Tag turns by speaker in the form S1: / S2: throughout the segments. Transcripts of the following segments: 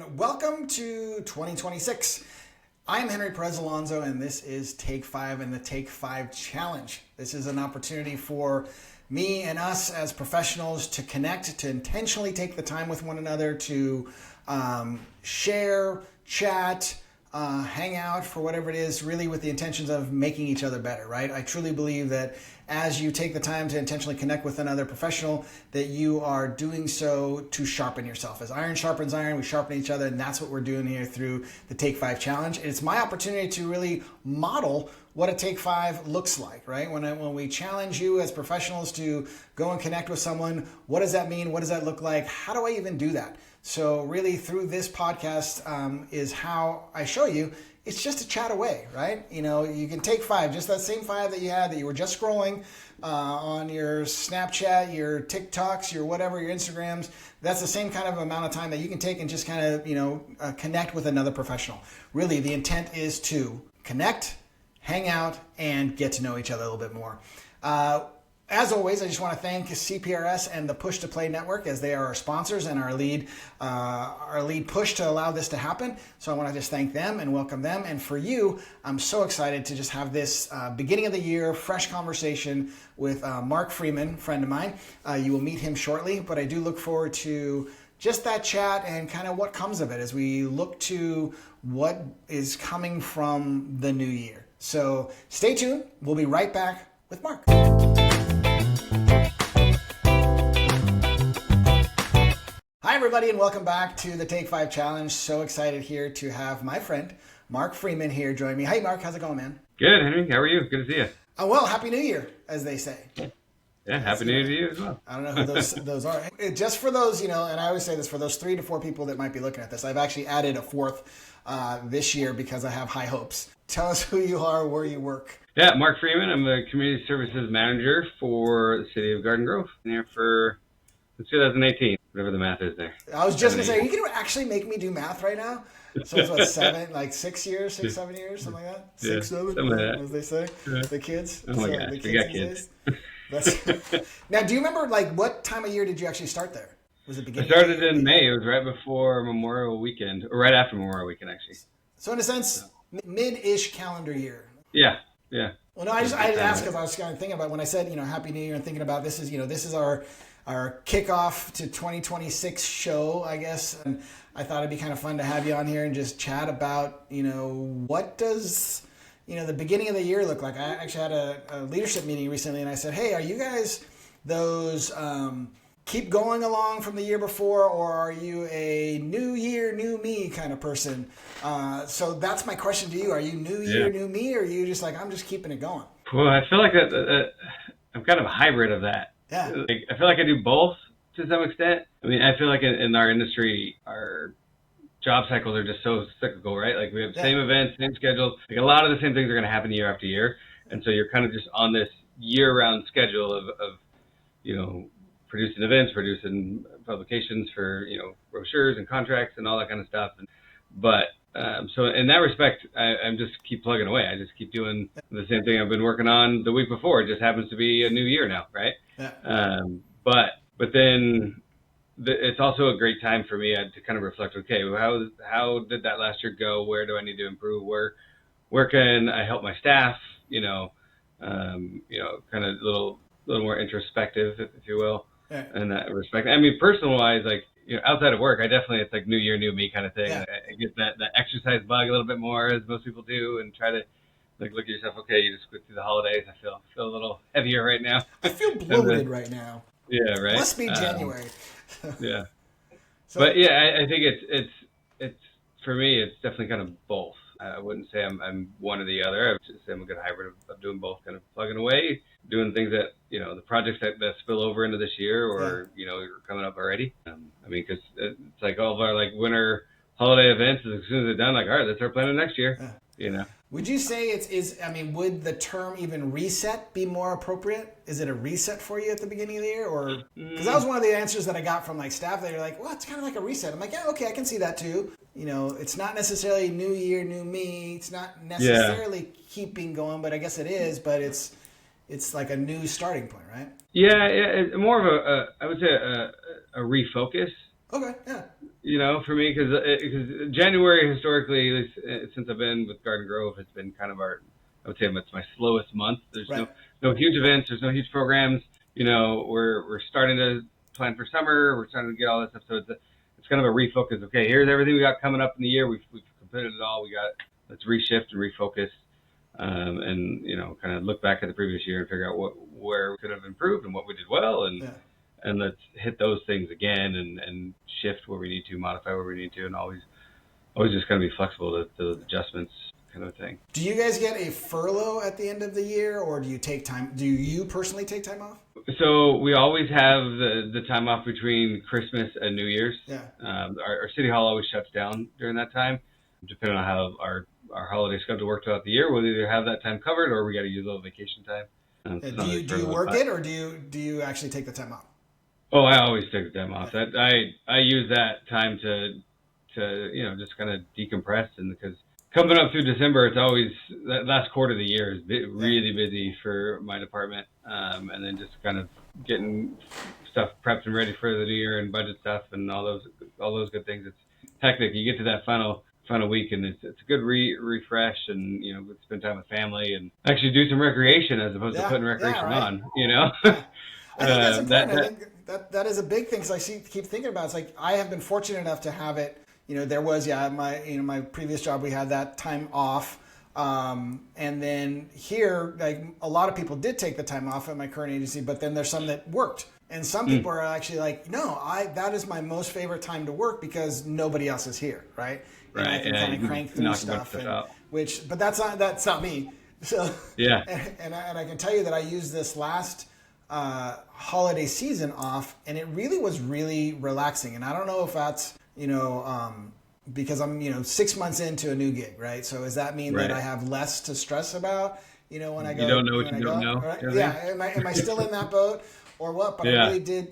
S1: and welcome to 2026. I'm Henry Perez Alonso, and this is Take 5 and the Take 5 Challenge. This is an opportunity for me and us as professionals to connect, to intentionally take the time with one another, to share, chat, hang out for whatever it is, really with the intentions of making each other better, right? I truly believe that as you take the time to intentionally connect with another professional, that you are doing so to sharpen yourself. As iron sharpens iron, we sharpen each other, and that's what we're doing here through the Take 5 Challenge. It's my opportunity to really model what a Take 5 looks like, right? When we challenge you as professionals to go and connect with someone, what does that mean? What does that look like? How do I even do that? So really through this podcast is how I show you it's just a chat away, right? You know, you can take 5, just that same 5 that you had that you were just scrolling on your Snapchat, your TikToks, your whatever, your Instagrams. That's the same kind of amount of time that you can take and just kind of, connect with another professional. Really, the intent is to connect, hang out, and get to know each other a little bit more. As always, I just want to thank CPRS and the Push to Play Network, as they are our sponsors and our lead push to allow this to happen. So I want to just thank them and welcome them. And for you, I'm so excited to just have this beginning of the year fresh conversation with Mark Freeman, friend of mine. You will meet him shortly, but I do look forward to just that chat and kind of what comes of it as we look to what is coming from the new year. So stay tuned. We'll be right back with Mark. Hi, everybody, and welcome back to the Take 5 Challenge. So excited here to have my friend, Mark Freeman, here join me. Hey, Mark, how's it going, man?
S2: Good, Henry. How are you? Good to see you.
S1: Oh, well, Happy New Year, as they say.
S2: Yeah, Happy New Year to you as well.
S1: I don't know who those are. Just for those, and I always say this, for those 3 to 4 people that might be looking at this, I've actually added a 4th this year because I have high hopes. Tell us who you are, where you work.
S2: Yeah, Mark Freeman. I'm the Community Services Manager for the City of Garden Grove. Been here for 2018, whatever the math is there.
S1: I was just going to say, are you going to actually make me do math right now? So it's what, 6 years, 7 years, something like that? 6, 7,
S2: something like that.
S1: As they say, the kids.
S2: Oh my gosh, we got kids.
S1: Now, do you remember, what time of year did you actually start there? Was it beginning?
S2: I started in May. It was right before Memorial Weekend, or right after Memorial Weekend, actually.
S1: So in a sense, mid-ish calendar year.
S2: Yeah.
S1: Well, no, I asked because I was kind of thinking about when I said, Happy New Year, and thinking about this is our kickoff to 2026 show, I guess. And I thought it'd be kind of fun to have you on here and just chat about, what does, the beginning of the year look like. I actually had a leadership meeting recently, and I said, hey, are you guys those keep going along from the year before, or are you a new year, new me kind of person? So that's my question to you. Are you new year, new me, or are you just I'm just keeping it going?
S2: Well, I feel like I'm kind of a hybrid of that.
S1: Yeah.
S2: I feel like I do both to some extent. I mean, I feel like in our industry, our job cycles are just so cyclical, right? Like we have same events, same schedules. Like a lot of the same things are going to happen year after year. And so you're kind of just on this year-round schedule of producing events, producing publications for, brochures and contracts and all that kind of stuff. But so in that respect, I'm just keep plugging away. I just keep doing the same thing I've been working on the week before. It just happens to be a new year now, right?
S1: Yeah.
S2: But then it's also a great time for me to kind of reflect. Okay, well, how did that last year go? Where do I need to improve? Where can I help my staff? Kind of a little more introspective, if you will.
S1: Yeah.
S2: In that respect. I mean, personal-wise, outside of work, it's like new year, new me kind of thing.
S1: Yeah.
S2: I get that exercise bug a little bit more, as most people do, and try to look at yourself. Okay, you just go through the holidays. I feel a little heavier right now.
S1: I feel bloated right now.
S2: Yeah, right.
S1: Must be January.
S2: Yeah.
S1: So,
S2: but yeah, I think it's for me, it's definitely kind of both. I wouldn't say I'm one or the other. I would just say I'm a good hybrid of doing both, kind of plugging away, doing things that, the projects that spill over into this year or, are coming up already. Because it's like all of our winter holiday events, as soon as they're done, all right, let's start planning next year,
S1: Would you say would the term even reset be more appropriate? Is it a reset for you at the beginning of the year? Or, because that was one of the answers that I got from staff that are like, well, it's kind of like a reset. I'm like, yeah, okay, I can see that too. It's not necessarily new year, new me. It's not necessarily keeping going, but I guess it is, but it's like a new starting point, right?
S2: Yeah, it's more of I would say a refocus.
S1: Okay, yeah.
S2: for me, because January historically, at least since I've been with Garden Grove, has been kind of I would say it's my slowest month. There's
S1: Right.
S2: no huge events, there's no huge programs. We're starting to plan for summer. We're starting to get all this stuff. So it's kind of a refocus. Okay, here's everything we got coming up in the year. We've completed it all. Let's reshift and refocus, and kind of look back at the previous year and figure out where we could have improved and what we did well, and let's hit those things again and shift where we need to, modify where we need to, and always just kind of be flexible to those adjustments, kind of thing.
S1: Do you guys get a furlough at the end of the year, or do you take time? Do you personally take time off?
S2: So we always have the time off between Christmas and New Year's.
S1: Yeah.
S2: Our city hall always shuts down during that time, depending on how our holiday schedule works out the year. We'll either have that time covered or we got to use a little vacation time.
S1: Do you work it, or do you actually take the time off?
S2: Oh, I always take the time off. I use that time to just kind of decompress, and because coming up through December, it's always that last quarter of the year is really busy for my department, and then just kind of getting stuff prepped and ready for the new year and budget stuff and all those good things. It's hectic. You get to that final week, and it's a good refresh, and spend time with family and actually do some recreation as opposed to putting recreation on.
S1: I think that's important. I think that is a big thing, because I keep thinking about it. It's like I have been fortunate enough to have it. There was my previous job, we had that time off, and then here, like, a lot of people did take the time off at my current agency, but then there's some that worked, and some people are actually like, no, that is my most favorite time to work because nobody else is here, right? And
S2: right.
S1: I can kind of crank through stuff, but that's not me. So
S2: yeah,
S1: and I can tell you that I used this last holiday season off, and it really was really relaxing. And I don't know if that's because I'm 6 months into a new gig, right? So does that mean that I have less to stress about when I go?
S2: You don't know what you don't know.
S1: Right? Yeah, am I still in that boat or what? But I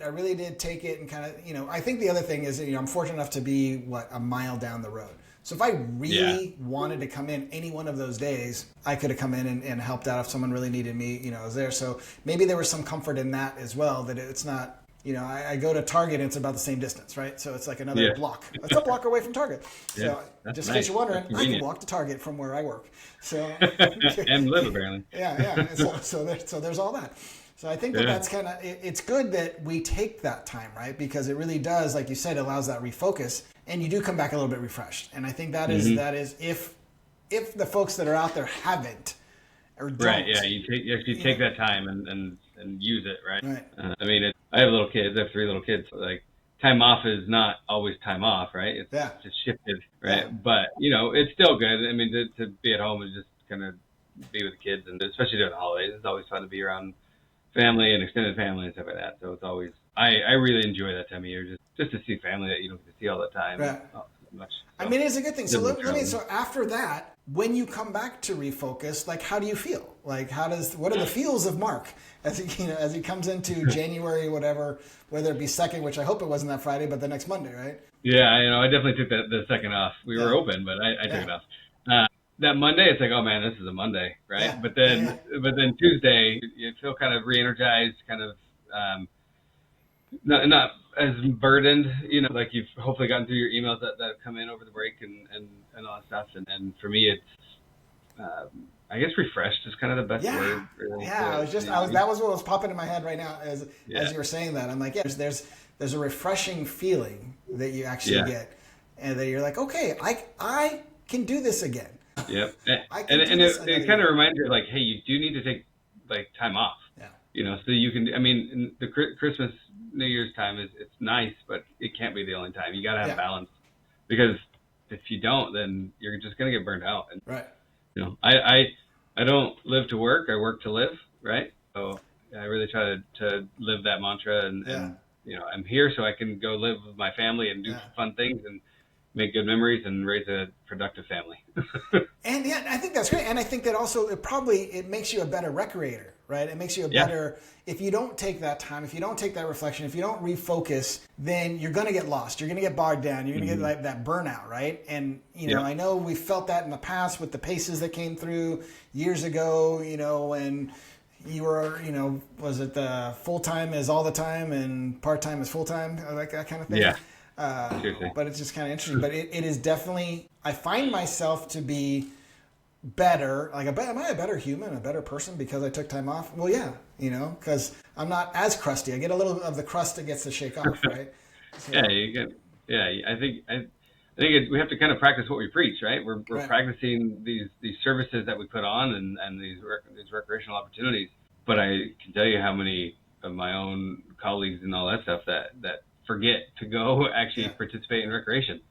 S1: really did take it and kind of I think the other thing is I'm fortunate enough to be a mile down the road. So if I really wanted to come in any one of those days, I could have come in and helped out if someone really needed me, I was there. So maybe there was some comfort in that as well, that it's not, I go to Target and it's about the same distance, right? So it's like another block. It's a block away from Target. So just in case you're wondering, I can walk to Target from where I work. So
S2: and live apparently.
S1: Yeah. So there's all that. So I think that's kind of, it's good that we take that time, right? Because it really does, like you said, allows that refocus, and you do come back a little bit refreshed. And I think that is if the folks that are out there haven't or don't.
S2: Right. Yeah. You take that time and use it. Right. I have little kids. I have 3 little kids. So like, time off is not always time off, right? It's just shifted, right? Yeah. But it's still good. I mean, to be at home and just kind of be with the kids, and especially during the holidays, it's always fun to be around family and extended family and stuff like that. So it's always, I really enjoy that time of year, just to see family that you don't get to see all the time.
S1: Right.
S2: Much.
S1: So, it's a good thing. So so after that, when you come back to refocus, like, how do you feel? Like, what are the feels of Mark as he comes into January, whatever, whether it be 2nd, which I hope it wasn't that Friday, but the next Monday, right?
S2: Yeah, I definitely took the 2nd off. We were open, but I took it off. That Monday, it's like, oh man, this is a Monday, right? Yeah. But then Tuesday, you feel kind of re-energized, kind of not as burdened, like you've hopefully gotten through your emails that come in over the break and all that stuff. And for me, it's I guess refreshed is kind of the best word. Really.
S1: Yeah, that was what was popping in my head right now as you were saying that. I'm like, there's a refreshing feeling that you actually get, and that you're like, okay, I can do this again.
S2: Yep. And it kind of reminds you, like, hey, you do need to take like time off. Yeah. So you can. I mean, the Christmas, New Year's time it's nice, but it can't be the only time. You got to have balance, because if you don't, then you're just gonna get burned out. And
S1: right.
S2: I don't live to work. I work to live. Right. So I really try to live that mantra, and I'm here so I can go live with my family and do fun things and make good memories and raise a productive family.
S1: And I think that's great. And I think that also it makes you a better recreator, right? It makes you a better, if you don't take that time, if you don't take that reflection, if you don't refocus, then you're going to get lost. You're going to get bogged down. You're going to get like that burnout, right? And, I know we felt that in the past with the paces that came through years ago, when you were, was it the full-time is all the time and part-time is full-time, like that kind of thing?
S2: Yeah. Seriously.
S1: But it's just kind of interesting. But it is definitely, I find myself to be better. Like, am I a better human, a better person because I took time off? Well, yeah, because I'm not as crusty. I get a little of the crust that gets to shake off, right? So,
S2: Yeah, you get. Yeah, I think we have to kind of practice what we preach, right? We're
S1: right.
S2: practicing these services that we put on and these recreational opportunities. But I can tell you how many of my own colleagues and all that stuff that forget to go actually participate in recreation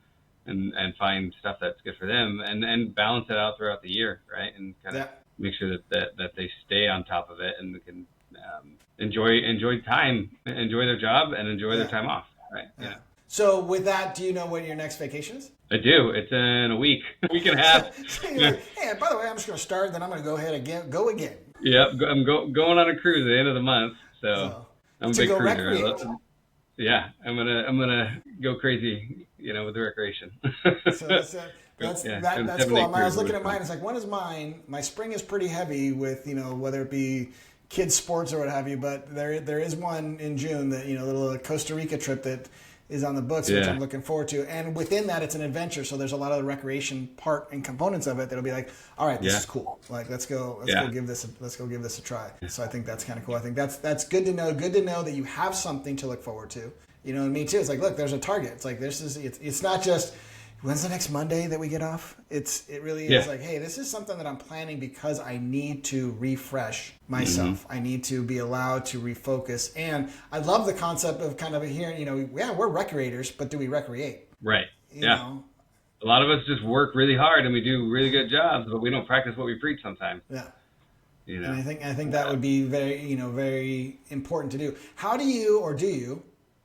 S2: and find stuff that's good for them and balance it out throughout the year, right? And kind of make sure that they stay on top of it and can enjoy time, enjoy their job, and enjoy their time off, right?
S1: Yeah. So with that, do you know when your next vacation is?
S2: I do. It's in a week and a half.
S1: So you're like, hey, by the way, I'm just going to start, then I'm going to go ahead go again.
S2: Yep, I'm going on a cruise at the end of the month, so I'm a big cruiser. Yeah, I'm gonna go crazy, with the recreation.
S1: So that's cool. I was looking at mine. It's like, when is mine? My spring is pretty heavy with whether it be kids sports or what have you. But there is one in June that little Costa Rica trip that is on the books, which I'm looking forward to. And within that, it's an adventure. So there's a lot of the recreation part and components of it that'll be like, all right, this is cool. Like, let's go give this a try. So I think that's kind of cool. I think that's good to know. Good to know that you have something to look forward to. And me too. It's like, look, there's a target. It's like, it's not just, when's the next Monday that we get off? It really is like, hey, this is something that I'm planning because I need to refresh myself. I need to be allowed to refocus. And I love the concept of kind of hearing, we're recreators, but do we recreate?
S2: Right. You know? A lot of us just work really hard and we do really good jobs, but we don't practice what we preach sometimes.
S1: Yeah. And I think that would be very, very important to do. How do you,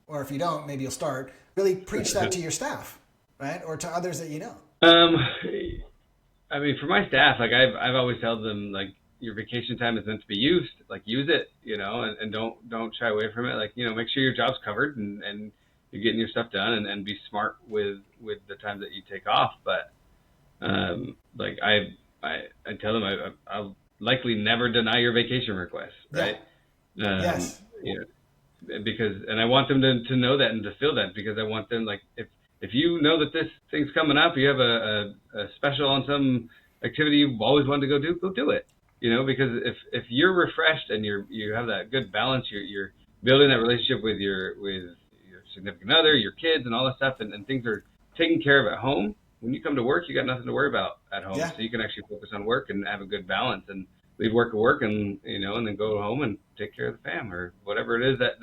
S1: or if you don't, maybe you'll start, really preach that to your staff, right? Or to others that you know?
S2: I mean, for my staff, like I've always told them, like, your vacation time is meant to be used, like use it, and don't shy away from it. Like, make sure your job's covered and you're getting your stuff done and be smart with the time that you take off. But, like I tell them I'll likely never deny your vacation request, right?
S1: Yes.
S2: Because I want them to know that and to feel that, because I want them, like, if you know that this thing's coming up, you have a special on some activity you've always wanted to go do it, because if you're refreshed and you have that good balance, you're building that relationship with your significant other, your kids, and all that stuff, and things are taken care of at home. When you come to work, you got nothing to worry about at home, so you can actually focus on work and have a good balance and leave work at work, and and then go home and take care of the fam or whatever it is that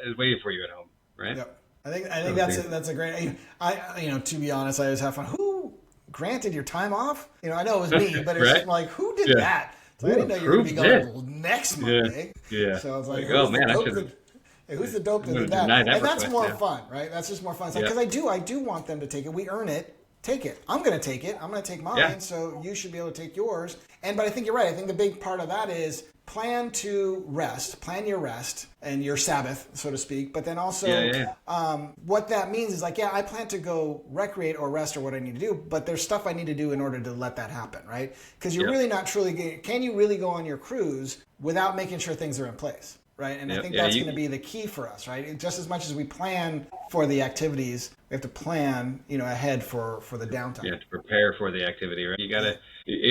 S2: is waiting for you at home, right?
S1: Yep. I think that's a great. To be honest, I always have fun. Who granted your time off? I know it was me, but it's just like, who did that? So I didn't know you were going to be going next Monday. Yeah. So I was like,
S2: oh man,
S1: who's the dope that did that? And that's more fun, right? That's just more fun. Because I do want them to take it. We earn it. Take it. I'm going to take it. I'm going to take mine. So you should be able to take yours. But I think you're right. I think the big part of that is plan your rest and your Sabbath, so to speak. But then also what that means is like, I plan to go recreate or rest or what I need to do, but there's stuff I need to do in order to let that happen, right? Because you're really not truly, can you really go on your cruise without making sure things are in place? Right. And I think that's going to be the key for us, right? Just as much as we plan for the activities, we have to plan, ahead for the downtime.
S2: You have to prepare for the activity, right?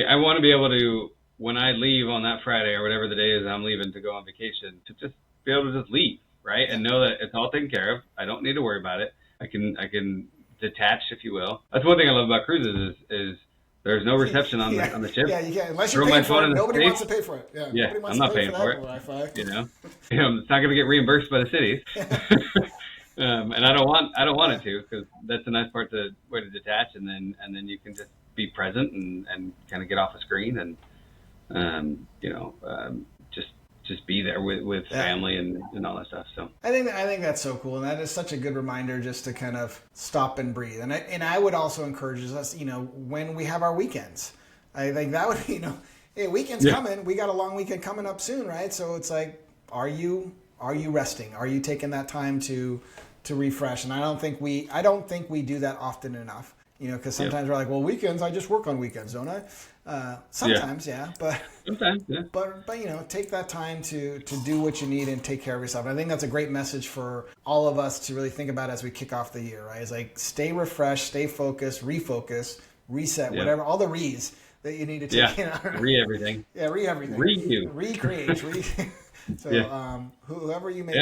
S2: I want to be able to, when I leave on that Friday or whatever the day is I'm leaving to go on vacation, to just be able to just leave, right? And know that it's all taken care of. I don't need to worry about it. I can detach, if you will. That's one thing I love about cruises is there's no reception on the ship.
S1: Yeah, you can't. Unless you pay for it, nobody wants to pay for it.
S2: Yeah, I'm not paying for it. Wi-Fi. It's not going to get reimbursed by the cities. And I don't want it to, because that's a nice way to detach, and then you can just be present and kind of get off the screen and just be there with family and all that stuff. So
S1: I think that's so cool, and that is such a good reminder just to kind of stop and breathe. And I would also encourage us, when we have our weekends, I think that would be, hey, weekend's coming. We got a long weekend coming up soon, right? So it's like, are you resting? Are you taking that time to refresh? And I don't think we do that often enough. because sometimes we're like, well, weekends, I just work on weekends, don't I? Sometimes, but
S2: sometimes,
S1: but take that time to do what you need and take care of yourself. And I think that's a great message for all of us to really think about as we kick off the year, right? It's like, stay refreshed, stay focused, refocus, reset, whatever, all the re's that you need to take in.
S2: Everything.
S1: Yeah, everything.
S2: You.
S1: Recreate. So whoever you may be.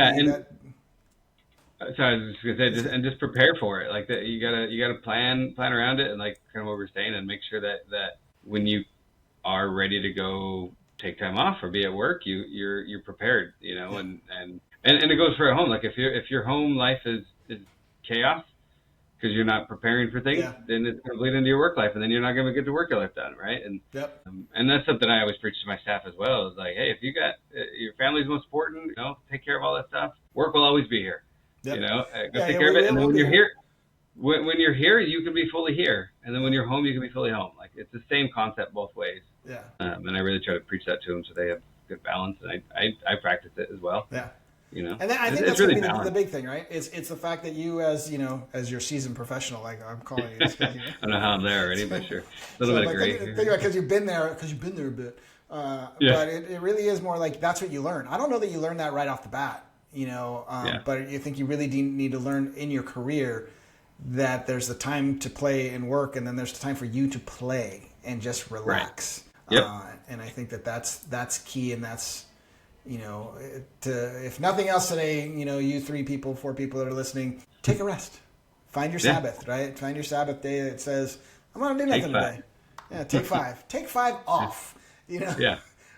S2: So I was just gonna say, just prepare for it. Like that, you gotta plan around it, and like kind of what we're saying, and make sure that when you are ready to go take time off or be at work, you're prepared. And it goes for at home. Like if your home life is chaos because you're not preparing for things, then it's going to bleed into your work life, and then you're not going to get the work life done, right? And and that's something I always preach to my staff as well. Is like, hey, if you got your family's most important, take care of all that stuff. Work will always be here. Go take care of it, and then when you're here, when you're here, you can be fully here, and then when you're home, you can be fully home. Like, it's the same concept both ways. And I really try to preach that to them so they have good balance, and I practice it as well. And
S1: then I think that's
S2: really
S1: the big thing, right? It's the fact that you, as your seasoned professional, like I'm calling you.
S2: I don't know how I'm there already, but sure, a little bit of gray.
S1: Think about because you've been there a bit. But it really is more like that's what you learn. I don't know that you learn that right off the bat, but you think you really need to learn in your career that there's the time to play and work, and then there's the time for you to play and just relax. And I think that's key, and that's, if nothing else today, you 4 people that are listening, take a rest. Find your Sabbath, right? Find your Sabbath day that says, I'm going to do nothing today. Yeah, take 5. Take 5 off,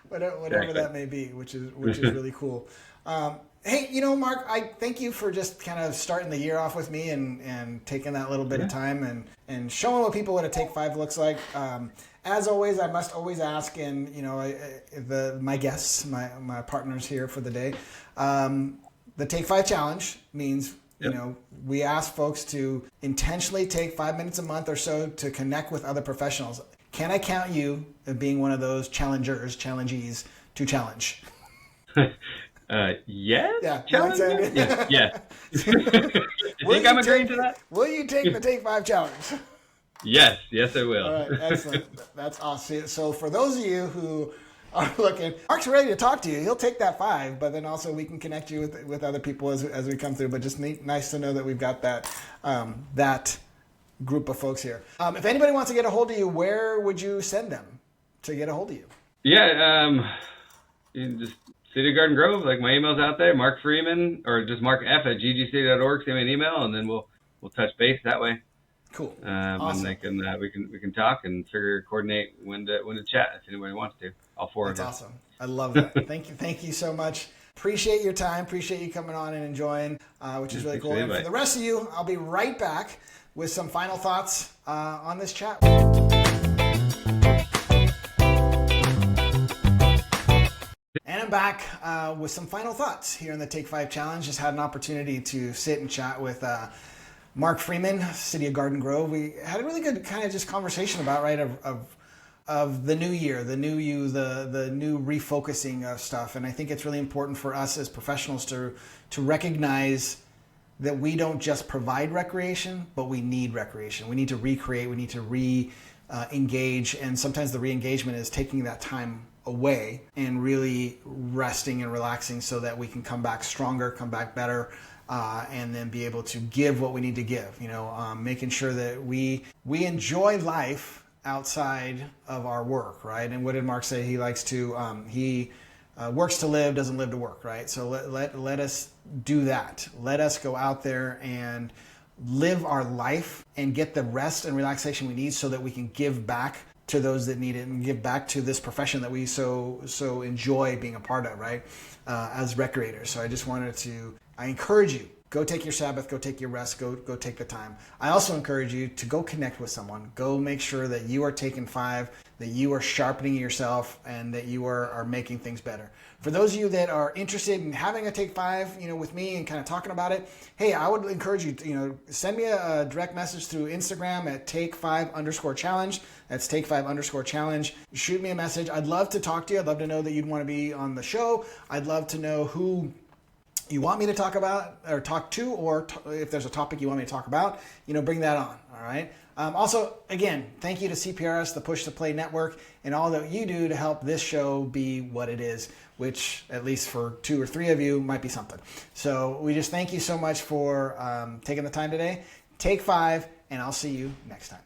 S1: whatever that may be, which is really cool. Hey, Mark, I thank you for just kind of starting the year off with me and taking that little bit of time and showing what a Take 5 looks like. As always, I must always ask, and my guests, my partners here for the day, the Take 5 challenge means we ask folks to intentionally take 5 minutes a month or so to connect with other professionals. Can I count you as being one of those challengees to challenge?
S2: Yes.
S1: Yeah.
S2: Yes. You think I'm agreeing to that?
S1: Will you take the Take 5 challenge?
S2: Yes, I will.
S1: All right, excellent. That's awesome. So for those of you who are looking, Mark's ready to talk to you. He'll take that 5, but then also we can connect you with other people as we come through. But just nice to know that we've got that group of folks here. If anybody wants to get a hold of you, where would you send them to get a hold of you?
S2: Yeah, you can just City of Garden Grove, like my email's out there, Mark Freeman, or just markf@ggc.org. Send me an email, and then we'll touch base that way.
S1: Cool.
S2: Awesome. And we can talk and coordinate when to chat if anybody wants to. All 4 of us.
S1: That's awesome. I love that. Thank you so much. Appreciate your time. Appreciate you coming on and enjoying, which is really cool. And for the rest of you, I'll be right back with some final thoughts on this chat. And I'm back with some final thoughts here in the Take 5 Challenge. Just had an opportunity to sit and chat with Mark Freeman, City of Garden Grove. We had a really good kind of just conversation about, right, of the new year, the new you, the new refocusing of stuff. And I think it's really important for us as professionals to recognize that we don't just provide recreation, but we need recreation. We need to recreate, we need to re-engage, and sometimes the re-engagement is taking that time away and really resting and relaxing so that we can come back stronger, come back better, and then be able to give what we need to give. Making sure that we enjoy life outside of our work, right? And what did Mark say? He likes to he works to live, doesn't live to work, right? So let us do that. Let us go out there and live our life and get the rest and relaxation we need so that we can give back to those that need it and give back to this profession that we so enjoy being a part of, right? As recreators. So I encourage you, go take your Sabbath, go take your rest, go take the time. I also encourage you to go connect with someone. Go make sure that you are taking 5, that you are sharpening yourself, and that you are making things better. For those of you that are interested in having a Take 5, with me and kind of talking about it, hey, I would encourage you to, send me a direct message through Instagram at take5_challenge. That's take5_challenge. Shoot me a message. I'd love to talk to you. I'd love to know that you'd want to be on the show. I'd love to know who you want me to talk about or talk to, or if there's a topic you want me to talk about, bring that on. All right. Also, again, thank you to CPRS, the Push to Play Network, and all that you do to help this show be what it is, which at least for 2 or 3 of you might be something. So we just thank you so much for taking the time today. Take 5, and I'll see you next time.